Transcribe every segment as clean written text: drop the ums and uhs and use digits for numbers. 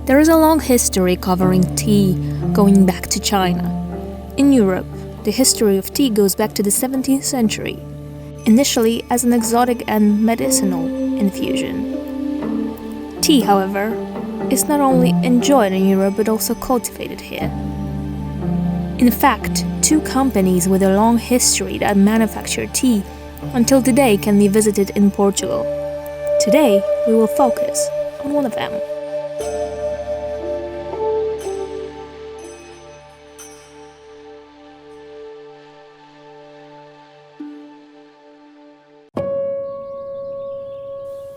There is a long history covering tea going back to China. In Europe, the history of tea goes back to the 17th century, initially as an exotic and medicinal infusion. Tea, however, is not only enjoyed in Europe but also cultivated here. In fact, 2 companies with a long history that manufacture tea until today can be visited in Portugal. Today, we will focus on one of them.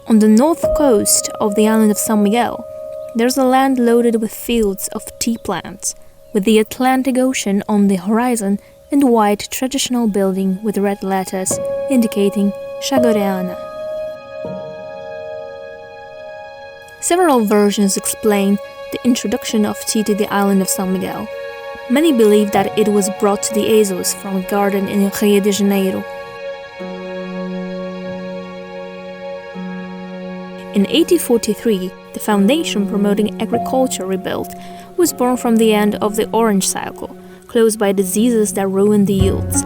On the north coast of the island of Sao Miguel, there's a land loaded with fields of tea plants, with the Atlantic Ocean on the horizon and a white traditional building with red letters indicating Gorreana. Several versions explain the introduction of tea to the island of Sao Miguel. Many believe that it was brought to the Azores from a garden in Rio de Janeiro. In 1843, the foundation promoting agriculture rebuilt was born from the end of the orange cycle, closed by diseases that ruined the yields.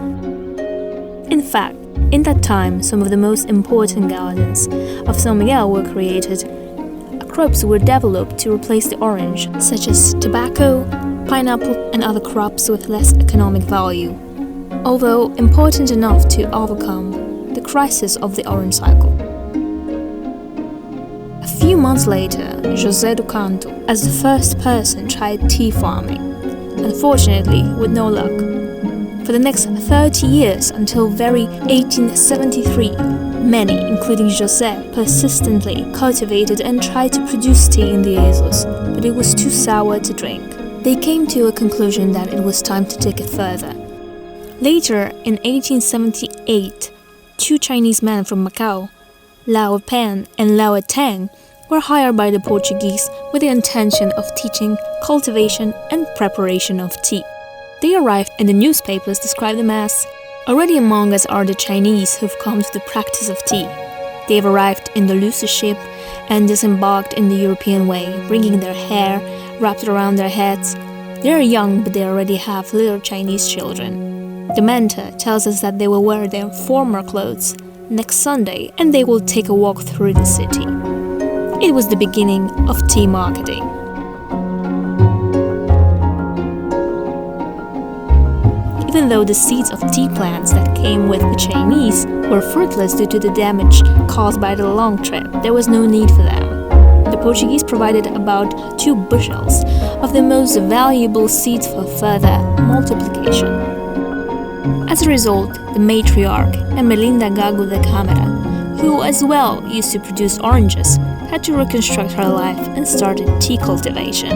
In fact, in that time, some of the most important gardens of Sao Miguel were created. Crops were developed to replace the orange, such as tobacco, pineapple, and other crops with less economic value, although important enough to overcome the crisis of the orange cycle. A few months later, José do Canto, as the first person, tried tea farming, unfortunately with no luck. For the next 30 years, until very 1873, many, including José, persistently cultivated and tried to produce tea in the Azores, but it was too sour to drink. They came to a conclusion that it was time to take it further. Later, in 1878, 2 Chinese men from Macau, Lao Pan and Lao Tang, were hired by the Portuguese with the intention of teaching cultivation and preparation of tea. They arrived and the newspapers described them as, "Already among us are the Chinese who've come to the practice of tea. They have arrived in the Lucy ship and disembarked in the European way, bringing their hair wrapped around their heads. They are young, but they already have little Chinese children. The mentor tells us that they will wear their former clothes next Sunday and they will take a walk through the city." It was the beginning of tea marketing. Even though the seeds of tea plants that came with the Chinese were fruitless due to the damage caused by the long trip, there was no need for them. The Portuguese provided about 2 bushels of the most valuable seeds for further multiplication. As a result, the matriarch, Emelinda Gago da Câmara, who as well used to produce oranges, had to reconstruct her life and started tea cultivation.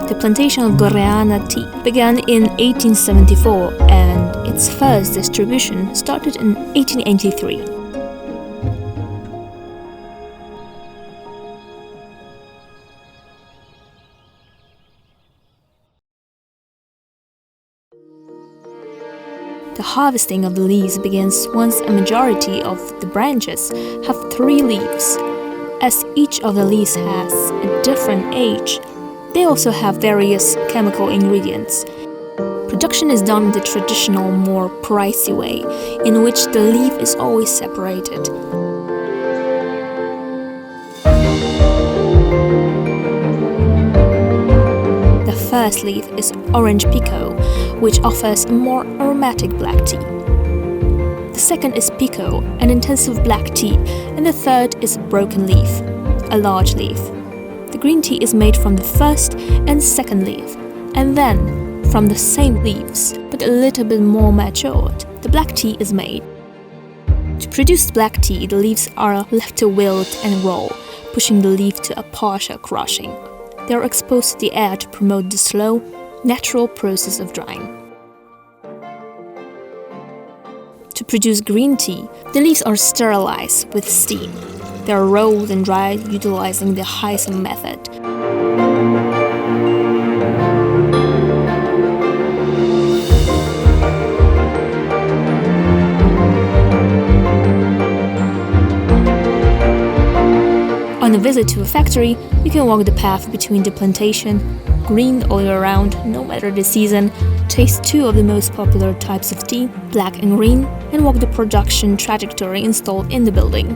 The plantation of Gorreana tea began in 1874 and its first distribution started in 1883. The harvesting of the leaves begins once a majority of the branches have 3 leaves. As each of the leaves has a different age, they also have various chemical ingredients. Production is done the traditional, more pricey way, in which the leaf is always separated. The first leaf is orange pekoe, which offers a more aromatic black tea. The second is pekoe, an intensive black tea, and the third is broken leaf, a large leaf. The green tea is made from the first and second leaf, and then from the same leaves, but a little bit more matured, the black tea is made. To produce black tea, the leaves are left to wilt and roll, pushing the leaf to a partial crushing. They are exposed to the air to promote the slow, natural process of drying. To produce green tea, the leaves are sterilized with steam. They are rolled and dried utilizing the Heising method. On a visit to a factory, you can walk the path between the plantation, green all year round, no matter the season, taste two of the most popular types of tea, black and green, and walk the production trajectory installed in the building.